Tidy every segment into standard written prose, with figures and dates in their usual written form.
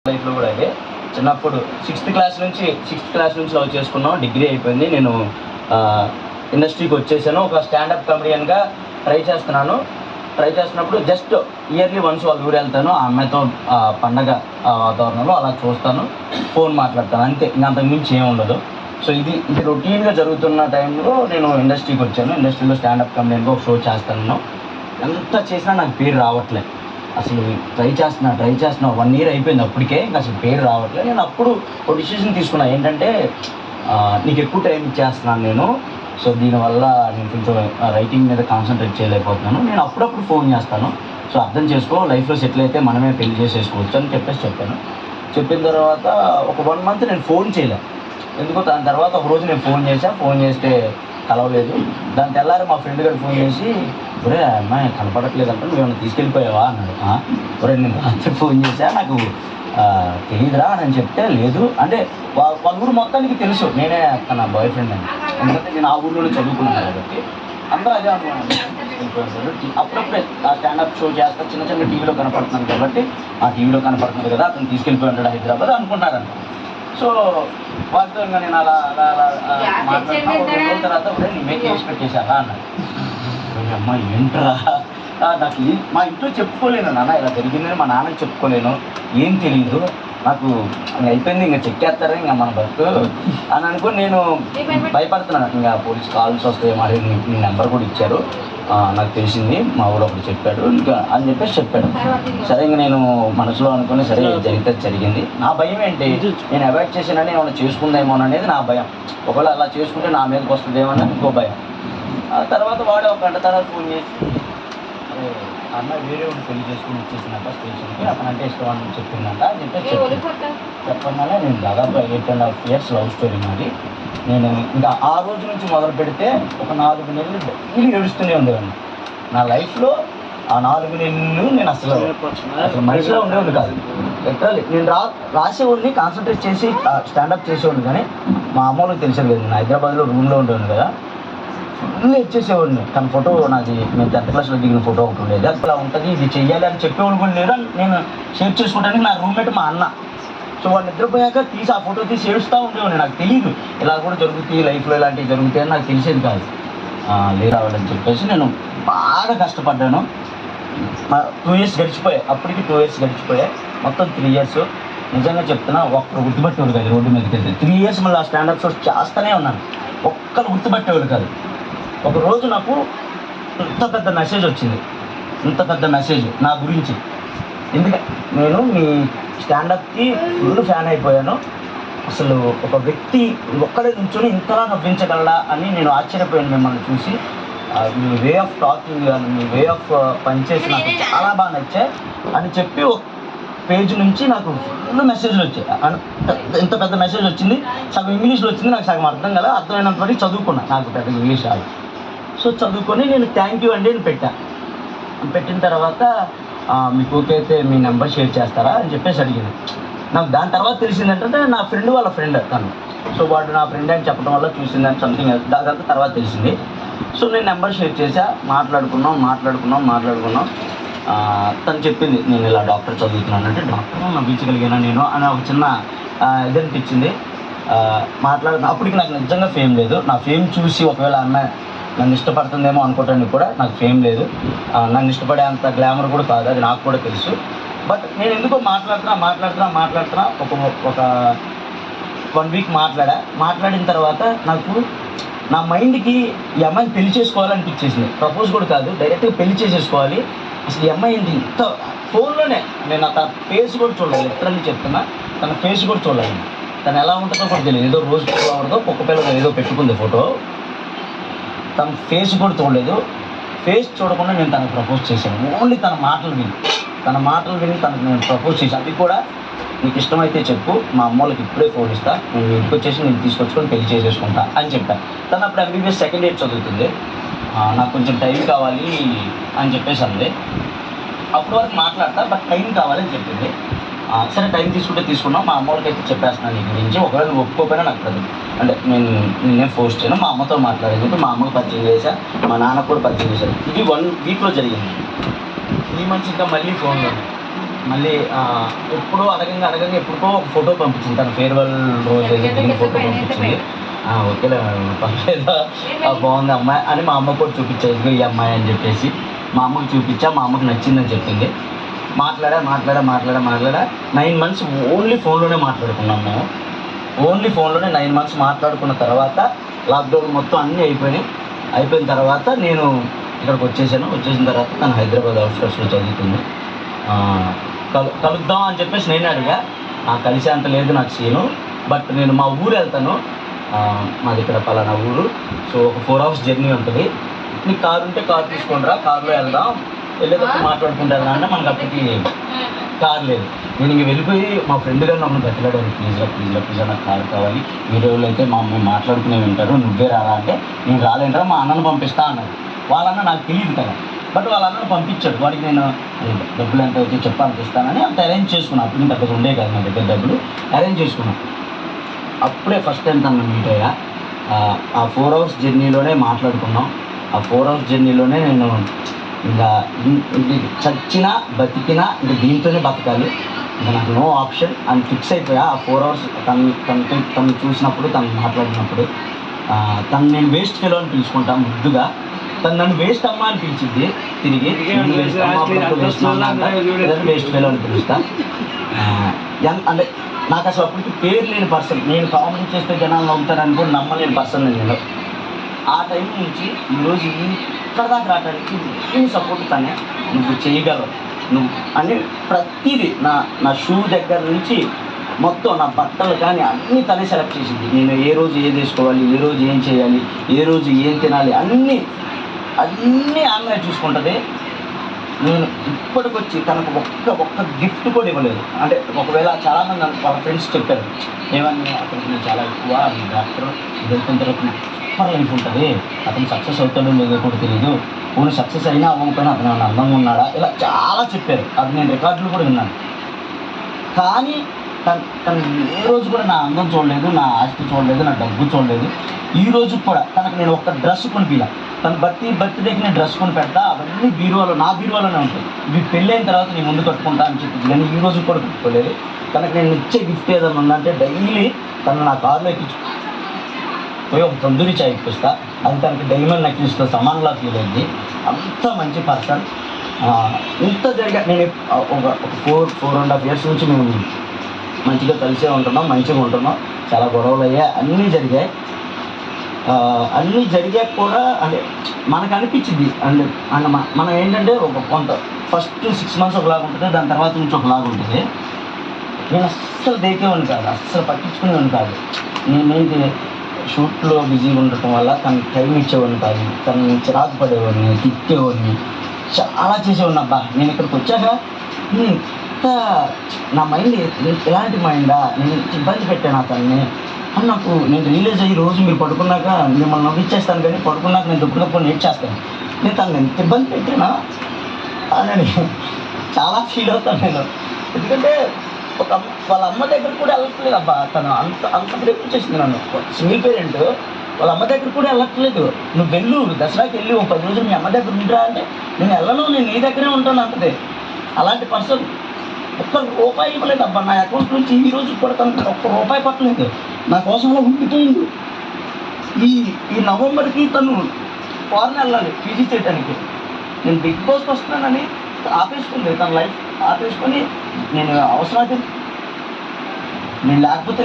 లైఫ్లో కూడా అదే. చిన్నప్పుడు సిక్స్త్ క్లాస్ నుంచి లవ్ చేసుకున్నాం. డిగ్రీ అయిపోయింది. నేను ఇండస్ట్రీకి వచ్చేసాను. ఒక స్టాండప్ కమెడియన్గా ట్రై చేస్తున్నప్పుడు జస్ట్ ఇయర్లీ వన్స్ వాళ్ళ ఊరు వెళ్తాను. ఆ అమ్మాయితో పండగ వాతావరణంలో అలా చూస్తాను, ఫోన్ మాట్లాడతాను, అంతే. ఇంకా అంతకుమించి ఏమి ఉండదు. సో ఇది రొటీన్గా జరుగుతున్న టైంలో నేను ఇండస్ట్రీకి వచ్చాను. ఇండస్ట్రీలో స్టాండప్ కమెడియన్గా ఒక షో చేస్తాను. ఎంత చేసినా నాకు పేరు రావట్లేదు. అసలు ట్రై చేస్తున్నా 1 year అయిపోయింది. అప్పటికే ఇంకా అసలు పేరు రావట్లేదు. నేను అప్పుడు ఒక డిసిషన్ తీసుకున్నా, ఏంటంటే నీకు ఎక్కువ టైం ఇచ్చేస్తున్నాను నేను. సో దీనివల్ల నేను కొంచెం రైటింగ్ మీద కాన్సన్ట్రేట్ చేయలేకపోతున్నాను. నేను అప్పుడప్పుడు ఫోన్ చేస్తాను. సో అర్థం చేసుకో, లైఫ్లో సెటిల్ అయితే మనమే పెళ్లి చేసేసుకోవచ్చు అని చెప్పాను. చెప్పిన తర్వాత ఒక 1 month నేను ఫోన్ చేయలేను. ఎందుకో దాని తర్వాత ఒకరోజు నేను ఫోన్ చేస్తే కలవలేదు. దాని తెల్లారి మా ఫ్రెండ్ గారికి ఫోన్ చేసి, ఒరే అమ్మాయి కనపడట్లేదంటే నువ్వు ఏమైనా తీసుకెళ్ళిపోయావా అన్నాడు. ఒరే నేను రాత్రి ఫోన్ చేశా, నాకు తెలియదురా అని చెప్తే, లేదు అంటే వాళ్ళ ఊరు మొత్తానికి తెలుసు నేనే తన బాయ్ ఫ్రెండ్ అని. ఎందుకంటే నేను ఆ ఊళ్ళోనే చదువుకున్నాను కాబట్టి అందరూ అదే అనుకున్నాను. అప్పుడప్పుడే ఆ స్టాండప్ షో చేస్తా, చిన్న టీవీలో కనపడుతున్నాను కాబట్టి ఆ టీవీలో కనపడుతుంది కదా అతను తీసుకెళ్ళిపోయి ఉంటాడు హైదరాబాద్ అనుకుంటారంట. సో వాళ్ళతో ఇంకా నేను అలా మాట్లాడుతున్నా. 2 రోజుల తర్వాత కూడా నేనే కేసు పెట్టేశారా అన్నాడు. అమ్మ ఏంట్రా, నాకు మా ఇంట్లో చెప్పుకోలేను నాన్న, ఇలా జరిగిందని మా నాన్నకి చెప్పుకోలేను, ఏం తెలియదు నాకు, అయిపోయింది ఇంకా చెక్కేస్తారా ఇంకా మన బస్సు అని అనుకుని నేను భయపడుతున్నాను. ఇంకా పోలీస్ కాల్స్ వస్తాయి, మరి నీ నెంబర్ కూడా ఇచ్చారు, నాకు తెలిసింది, మా ఊరు ఒకటి చెప్పాడు ఇంకా అని చెప్పాడు. సరే ఇంక నేను మనసులో అనుకుని సరే జరిగింది. నా భయం ఏంటి, నేను అవాయిడ్ చేసానని ఏమైనా చేసుకుందేమో అనేది నా భయం. ఒకవేళ అలా చేసుకుంటే నా మీదకి వస్తుందేమో అని ఇంకో భయం. ఆ తర్వాత వాడు ఒక గంట తర్వాత ఫోన్ చేసి, అమ్మాయి వేరే ఒకటి పెళ్లి చేసుకుని వచ్చేసినట్ట స్టేషన్కి, అతనంటే ఇష్టం అని చెప్పిందంట అని చెప్పగానే నేను దాదాపు 8.5 years లవ్ స్టోరీ నాది. నేను ఇంకా ఆ రోజు నుంచి మొదలు పెడితే ఒక 4 నెలలు డైలీ ఏడుస్తూనే ఉండేవాడిని. నా లైఫ్లో ఆ 4 నెలలు నేను అసలు మనిషిలో ఉండేవాడిని కాదు. లిటరల్లీ నేను రాసేవాడిని, కాన్సన్ట్రేట్ చేసి స్టాండప్ చేసేవాడిని. కానీ మా అమ్మ వాళ్ళకి తెలిసేది లేదు. నేను హైదరాబాద్లో రూమ్లో ఉండేవాడిని కదా, ఫుల్ ఇచ్చేసేవాడిని. తన ఫోటో నాది, నేను 10th classలో దిగిన ఫోటో ఒకటి ఉండేది. అలా ఉంటుంది, ఇది చెయ్యాలి అని చెప్పేవాళ్ళు కూడా లేరు. నేను షేర్ చేసుకోవడానికి నా రూమ్మేట్ మా అన్న. సో వాళ్ళు నిద్రపోయాక తీసి ఆ ఫోటో తీసి ఏడుస్తూ ఉండేవాడిని. నాకు తెలియదు ఇలా కూడా జరుగుతాయి లైఫ్లో, ఇలాంటివి జరుగుతాయని నాకు తెలిసేది కాదు. లేరావాలని చెప్పేసి నేను బాగా కష్టపడ్డాను. 2 years గడిచిపోయాయి. అప్పటికి 2 years గడిచిపోయాయి. మొత్తం 3 years. నిజంగా చెప్తున్నా, ఒక్కరు గుర్తుపట్టేవాళ్ళు కాదు రోడ్డు మీదకి వెళ్తే. 3 years మళ్ళీ ఆ స్టాండప్ షోస్ చేస్తూనే ఉన్నాను, ఒక్కరు గుర్తుపట్టేవాళ్ళు కాదు. ఒకరోజు నాకు ఇంత పెద్ద మెసేజ్ వచ్చింది, ఇంత పెద్ద మెసేజ్ నా గురించి. ఎందుకంటే నేను మీ స్టాండప్కి ఫుల్ ఫ్యాన్ అయిపోయాను. అసలు ఒక వ్యక్తి ఒక్కడే నుంచొని ఇంతలా నవ్వించగలడా అని నేను ఆశ్చర్యపోయాను మిమ్మల్ని చూసి. మీ వే ఆఫ్ టాకింగ్ కానీ మీ వే ఆఫ్ పనిచేసి నాకు చాలా బాగా నచ్చాయి అని చెప్పి ఒక పేజ్ నుంచి నాకు ఫుల్ మెసేజ్లు వచ్చాయి. ఇంత పెద్ద మెసేజ్ వచ్చింది. సగం ఇంగ్లీష్లో వచ్చింది, నాకు సగం అర్థం కదా, అర్థమైనంత వరకు చదువుకున్నా, నాకు పెద్ద ఇంగ్లీష్ రాదు. సో చదువుకొని నేను థ్యాంక్ యూ అండి అని పెట్టిన తర్వాత మీకు ఓకే అయితే మీ నెంబర్ షేర్ చేస్తారా అని చెప్పేసి అడిగింది. నాకు దాని తర్వాత తెలిసింది ఏంటంటే నా ఫ్రెండ్ వాళ్ళ ఫ్రెండ్ తను. సో వాడు నా ఫ్రెండ్ అని చెప్పడం వల్ల చూసిందని సంథింగ్, దాని తర్వాత తెలిసింది. సో నేను నెంబర్ షేర్ చేసా, మాట్లాడుకున్నాం. తను చెప్పింది నేను ఇలా డాక్టర్ చదువుతున్నాను అంటే, డాక్టర్ నవ్వించగలిగానా నేను అని ఒక చిన్న ఇదనిపించింది. అప్పటికి నాకు నిజంగా ఫేమ్ లేదు. నా ఫేమ్ చూసి ఒకవేళ అమ్మాయి నన్ను ఇష్టపడుతుందేమో అనుకోవటానికి కూడా నాకు ఫేమ్ లేదు. నన్ను ఇష్టపడే అంత గ్లామర్ కూడా కాదు, అది నాకు కూడా తెలుసు. బట్ నేను ఎందుకో మాట్లాడుతున్నా ఒక 1 week మాట్లాడిన తర్వాత నాకు నా మైండ్కి ఈ అమ్మాయిని పెళ్లి చేసుకోవాలనిపించేసింది. ప్రపోజ్ కూడా కాదు, డైరెక్ట్గా పెళ్లి చేసేసుకోవాలి. అసలు ఈ అమ్మాయి ఏంటి ఇంత ఫోన్లోనే, నేను తన ఫేస్ కూడా చూడలేదు, లిటరల్లీ చెప్తున్నా, తన ఫేస్ కూడా చూడలేదు. తను ఎలా ఉంటుందో కూడా తెలియదు. ఏదో రోజు ఫ్లవర్తో కుక్క పిల్లగా ఏదో పెట్టుకుంది ఫోటో, తన ఫేస్ కూడా చూడలేదు. ఫేస్ చూడకుండా నేను తనకు ప్రపోజ్ చేశాను. ఓన్లీ తన మాటలు విని తనకు నేను ప్రపోజ్ చేశాను. అది కూడా నీకు ఇష్టమైతే చెప్పు, మా అమ్మ వాళ్ళకి ఇప్పుడే ఫోన్ ఇస్తా, నేను ఇంటికి వచ్చేసి నేను తీసుకొచ్చుకొని పెళ్లి చేసేసుకుంటా అని చెప్పాను. తను అప్పుడు MBBS 2nd year చదువుతుంది. నాకు కొంచెం టైం కావాలి అని చెప్పేసి అంది. అప్పటి వరకు మాట్లాడతా, బట్ టైం కావాలని చెప్పింది. సరే టైం తీసుకున్నాం. మా అమ్మ వాళ్ళకి అయితే చెప్పేస్తున్నాను నీ గురించి, ఒకవేళ నువ్వు ఒప్పుకోపోయినా నాకు ప్రతి అంటే నేనే ఫోర్స్ చేయను. మా అమ్మతో మాట్లాడేది చెప్పి మా అమ్మకు పరిచయం చేశా, మా నాన్నకు కూడా పరిచయం చేశాను. ఇది 1 weekలో జరిగింది. 3 months ఇంకా మళ్ళీ ఫోన్లో మళ్ళీ ఎప్పుడో అడగంగా ఎప్పుడుకో ఒక ఫోటో పంపించింది, తన ఫేర్వెల్ రోజు దిగిన ఫోటో పంపించింది. ఓకేలే పర్లేదు, బాగుంది అమ్మాయి అని మా అమ్మ కూడా చూపించేది, ఈ అమ్మాయి అని చెప్పేసి మా అమ్మకి చూపించా. మా అమ్మకి నచ్చిందని చెప్పింది. మాట్లాడా 9 months ఓన్లీ ఫోన్లోనే మాట్లాడుకున్నాం మేము. ఓన్లీ ఫోన్లోనే 9 months మాట్లాడుకున్న తర్వాత లాక్డౌన్ మొత్తం అన్నీ అయిపోయిన తర్వాత నేను ఇక్కడికి వచ్చేసిన తర్వాత తను హైదరాబాద్ అవుట్స్కట్స్లో చదువుతుంది. కలుద్దాం అని చెప్పేసి నేను అడిగా. కలిసే అంత లేదు నాకు సీను, బట్ నేను మా ఊరు వెళ్తాను, మాది ఇక్కడ పలానా ఊరు, సో ఒక 4 hours జర్నీ ఉంటుంది, నీకు కారు ఉంటే కారు తీసుకుంటారా, కారులో వెళ్దాం, వెళ్ళేటప్పుడు మాట్లాడుకుంటూ వెళ్దాం అంటే మనకు అప్పటికి కారు లేదు. నేను ఇంక వెళ్ళిపోయి మా ఫ్రెండ్ గారు నన్ను బతిలాడాను, ప్లీజ్ నాకు కారు కావాలి, వేరే వాళ్ళు అయితే మేము మాట్లాడుకునే వింటారు, నువ్వే రారా అంటే నేను రాలేంటారా, మా అన్నను పంపిస్తా అన్నారు. వాళ్ళన్న నాకు తెలియదు కదా, బట్ వాళ్ళ అన్నను పంపించాడు. వాడికి నేను డబ్బులు ఎంత అయితే పంపిస్తానని అంత అరేంజ్ చేసుకున్నాను. అప్పుడు నేను పెద్దగా ఉండే కదా నా దగ్గర డబ్బులు, అరేంజ్ చేసుకున్నాను. అప్పుడే ఫస్ట్ టైం తను మీట్ అయ్యా. ఆ 4 hours జర్నీలోనే మాట్లాడుకున్నాం. ఆ 4 hours జర్నీలోనే నేను ఇంకా చచ్చినా బతికినా ఇంకా దీంతోనే బతకాలి, ఇంకా నాకు నో ఆప్షన్ అని ఫిక్స్ అయిపోయా. ఆ 4 hours తను చూసినప్పుడు, తను మాట్లాడినప్పుడు తను నేను వేస్ట్ ఫెలో అని పిలుచుకుంటాను ముద్దుగా. తను నన్ను వేస్ట్ అమ్మ అని పిలిచింది తిరిగి, వేస్ట్ ఫెలో అని పిలుస్తా. అంటే నాకు అసలు అప్పటికి పేరు లేని పర్సన్, నేను కామెడీ చేస్తే జనాలు నవ్వుతారని కూడా నమ్మలేని పర్సన్ నేను. ఆ టైం నుంచి ఈరోజు ఇక్కడ దాకా రావడానికి ఏం సపోర్ట్ తనే, నువ్వు చేయగలవు నువ్వు అని ప్రతిదీ నా షూ దగ్గర నుంచి మొత్తం నా బట్టలు కానీ అన్నీ తనే సెలెక్ట్ చేసింది. నేను ఏ రోజు ఏది వేసుకోవాలి, ఏ రోజు ఏం చేయాలి, ఏ రోజు ఏం తినాలి, అన్నీ ఆమె చూసుకుంటుంది. నేను ఇప్పటికొచ్చి తనకు ఒక్క గిఫ్ట్ కూడా ఇవ్వలేదు. అంటే ఒకవేళ చాలామంది వాళ్ళ ఫ్రెండ్స్ చెప్పారు, ఏమన్నా అతనికి నేను చాలా ఎక్కువ డాక్టర్ ఇది అయిపోయిన తర్వాత సూపర్ లైఫ్ ఉంటుంది, అతను సక్సెస్ అవుతాడో లేదో కూడా తెలియదు, పోనీ సక్సెస్ అయినా అవ్వకపోయినా అతను ఏమైనా అందంగా ఉన్నాడా, ఇలా చాలా చెప్పారు. అది నేను రికార్డులు కూడా విన్నాను. కానీ తను ఏ రోజు కూడా నా అందం చూడలేదు, నా ఆస్తి చూడలేదు, నా డబ్బు చూడలేదు. ఈ రోజు కూడా తనకు నేను ఒక్క డ్రెస్ కొనిపిలా. తన బర్త్డేకి నేను డ్రెస్ కొని పెడతా, అవన్నీ నా బీరువాలోనే ఉంటాయి. ఇవి పెళ్ళైన తర్వాత నేను ముందు కట్టుకుంటా అని చెప్పింది, కానీ ఈ రోజు కూడా పెట్టుకోలేదు. తనకు నేను ఇచ్చే గిఫ్ట్ ఏదైనా ఉందంటే డైలీ తను నా కారులో పోయి ఒక తందూరి చాయ్ ఇప్పిస్తా, అది తనకి డైమండ్ నెక్లెస్తో సమానంగా ఫీల్ అయింది. అంత మంచి పర్సన్. ఇంత జరిగా నేను ఒక 4.5 years నుంచి మేము మంచిగా కలిసే ఉంటున్నాం, మంచిగా ఉంటున్నాం. చాలా గొడవలు అయ్యాయి, అన్నీ జరిగాయి. అన్నీ జరిగాక కూడా అంటే మనకు అనిపించింది అంటే మనం ఏంటంటే కొంత ఫస్ట్ 6 months ఒకలాగా ఉంటుంది, దాని తర్వాత నుంచి ఒకలాగా ఉంటుంది. నేను అస్సలు దేకేవాడిని కాదు, అస్సలు పట్టించుకునేవాడిని కాదు. నేనేంటి షూట్లో బిజీగా ఉండటం వల్ల తనకి టైం ఇచ్చేవాడిని కాదు, తను చిరాకు పడేవాడిని, తిట్టేవాడిని, చాలా చేసేవాడిని. అబ్బా నేను ఇక్కడికి వచ్చాక ఇంత నా మైండ్ ఎలాంటి మైండా, నేను ఇబ్బంది పెట్టాను అతన్ని అని నేను రియలైజ్ అయ్యి రోజు మీరు పడుకున్నాక మిమ్మల్ని నవ్విచ్చేస్తాను, కానీ పడుకున్నాక నేను దుప్పటికప్పుడు నేర్చేస్తాను. నేను తను ఎంత ఇబ్బంది పెట్టానా అని చాలా ఫీల్ అవుతాను నేను. ఎందుకంటే వాళ్ళ అమ్మ దగ్గర కూడా వెళ్ళట్లేదు. అబ్బా తను అంత ప్రేమ చేసింది నన్ను. సింగిల్ పేరెంట్ వాళ్ళ అమ్మ దగ్గర కూడా వెళ్ళట్లేదు. నువ్వు వెళ్ళు, దసరాకి వెళ్ళి ఒక 10 రోజులు మీ అమ్మ దగ్గర ఉంటా అంటే నేను వెళ్ళను, నేను నీ దగ్గరే ఉంటాను అంటది. అలాంటి పర్సన్ ₹1 ఇవ్వలేదు. అబ్బా నా అకౌంట్ నుంచి ఈ రోజు కూడా తనకు ₹1 పట్టలేదు. నా కోసం అలా ఉండిపోయింది. ఈ నవంబర్కి తను ఫారెన్ వెళ్ళాలి పీజీ చేయడానికి. నేను బిగ్ బాస్కి వస్తున్నానని ఆపేసుకుంది, తన లైఫ్ ఆపేసుకొని నేను అవసరమైతే నేను లేకపోతే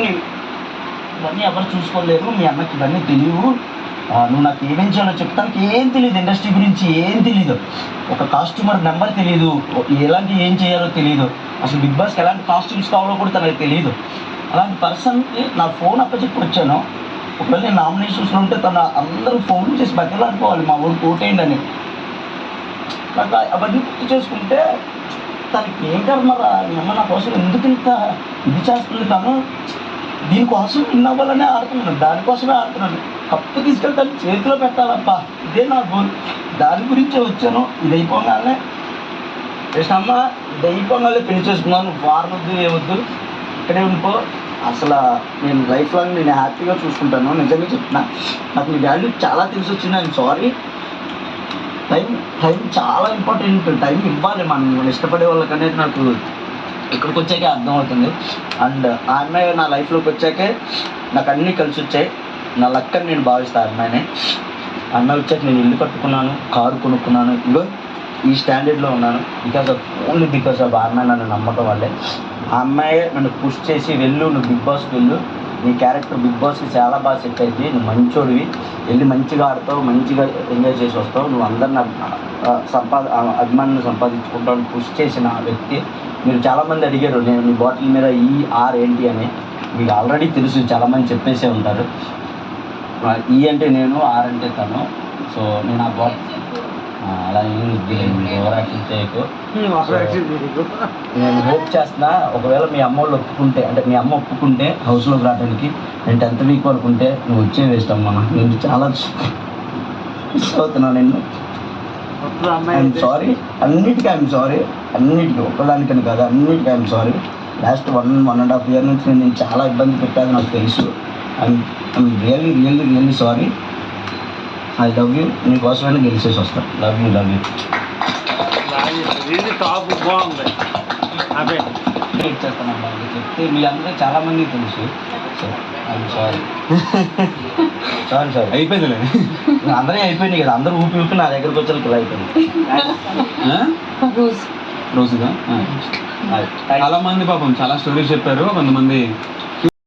ఇవన్నీ ఎవరు చూసుకోలేరు, మీ అమ్మకి ఇవన్నీ తెలియవు, నువ్వు నాకు ఏమేం చేయాలో చెప్తానికి ఏం తెలియదు, ఇండస్ట్రీ గురించి ఏం తెలీదు, ఒక కాస్ట్యూమర్ నెంబర్ తెలియదు, ఎలాంటి ఏం చేయాలో తెలియదు, అసలు బిగ్ బాస్కి ఎలాంటి కాస్ట్యూమ్స్ కావాలో కూడా తనకు తెలియదు. అలాంటి పర్సన్కి నా ఫోన్ అప్పచెప్పి వచ్చాను. ఒకవేళ నేను నామినేషన్స్లో ఉంటే అందరూ ఫోన్ చేసి బతిలాడుకోవాలి మా ఊరికి ఓటేయండి అని. నాకు అవన్నీ గుర్తు చేసుకుంటే తనకి ఏం కర్మరా, మీ అమ్మ నా కోసం ఎందుకు ఇంత ఇది చేస్తుంది, తను దీనికోసం విన్ అవ్వాలనే ఆడుతున్నాను, దానికోసమే ఆడుతున్నాను. కప్పు తీసుకెళ్తాను చేతిలో పెట్టాలప్పా, ఇదే నా గోల్, దాని గురించే వచ్చాను. ఇది అయిపోగానే అమ్మ ఇది అయిపోగానే పెళ్లి చేసుకున్నాను, ఫారెన్ వద్దు ఏమొద్దు, ఇక్కడే ఉండిపో, అసలు నేను లైఫ్ లాంగ్ నేను హ్యాపీగా చూసుకుంటాను. నిజంగా చెప్తున్నా, నాకు మీ వాల్యూ చాలా తెలిసి వచ్చింది. I'm sorry. టైం చాలా ఇంపార్టెంట్, టైం ఇవ్వాలి మనం ఇష్టపడే వాళ్ళకనేది నాకు ఇక్కడికి వచ్చాకే అర్థమవుతుంది. అండ్ ఆ అమ్మాయి నా లైఫ్లోకి వచ్చాకే నాకు అన్నీ కలిసి వచ్చాయి. నా లక్ అని నేను భావిస్తాను. అమ్మాయిని అమ్మాయి వచ్చాక నేను ఇల్లు కట్టుకున్నాను, కారు కొనుక్కున్నాను, ఇగో ఈ స్టాండర్డ్లో ఉన్నాను. ఓన్లీ బికాస్ ఆఫ్ ఆ అమ్మాయి నన్ను నమ్మకం వల్లే. ఆ అమ్మాయి నన్ను పుష్ చేసి వెళ్ళు, నువ్వు బిగ్ బాస్కి వెళ్ళు, నీ క్యారెక్టర్ బిగ్ బాస్కి చాలా బాగా సెట్ అయింది, నువ్వు మంచోడివి, వెళ్ళి మంచిగా ఆడతావు, మంచిగా ఎంజాయ్ చేసి వస్తావు, నువ్వు అందరిని అభిమానాన్ని సంపాదించుకుంటావు అని పుష్ చేసిన వ్యక్తి. మీరు చాలామంది అడిగారు నేను మీ బాటిల్ మీద ER ఏంటి అని. మీకు ఆల్రెడీ తెలుసు, చాలామంది చెప్పేసే ఉంటారు. E అంటే నేను, R అంటే తను. సో నేను ఆ బాటిల్ అలా ఏం వద్దులేదు, ఓవర్ యాక్షన్ చేయకు. నేను హోప్ చేస్తున్నా ఒకవేళ మీ అమ్మ వాళ్ళు ఒప్పుకుంటే, అంటే మీ అమ్మ ఒప్పుకుంటే హౌస్లోకి రావడానికి, నేను 10th వీక్ వరకు ఉంటే నువ్వు వచ్చే వేస్ట్ అమ్మా. నేను చాలా మిస్ అవుతున్నాను నిన్ను. ఐఎమ్ సారీ, అన్నిటికీ ఐఎమ్ సారీ, అన్నిటికీ ఒక్కదానికని కాదు, అన్నిటికీ ఐఎమ్ సారీ. లాస్ట్ 1.5 year నుంచి నేను చాలా ఇబ్బంది పెట్టాను, నాకు తెలుసు. I'm really sorry. I love you. నీకోసమైనా గెలిచేసి వస్తాను. Love you. టాప్ బాగుంది. అదే ఇచ్చేస్తానమ్మా, చెప్తే మీ అందరూ చాలామందికి తెలుసు. So I'm sorry. అయిపోయిందిలే, అందరూ అయిపోయింది కదా, అందరూ ఊపి నా దగ్గరకు వచ్చేకి ఇలా అయిపోయింది. రోజుగా చాలా మంది పాపం చాలా స్టోరీస్ చెప్పారు. కొంతమంది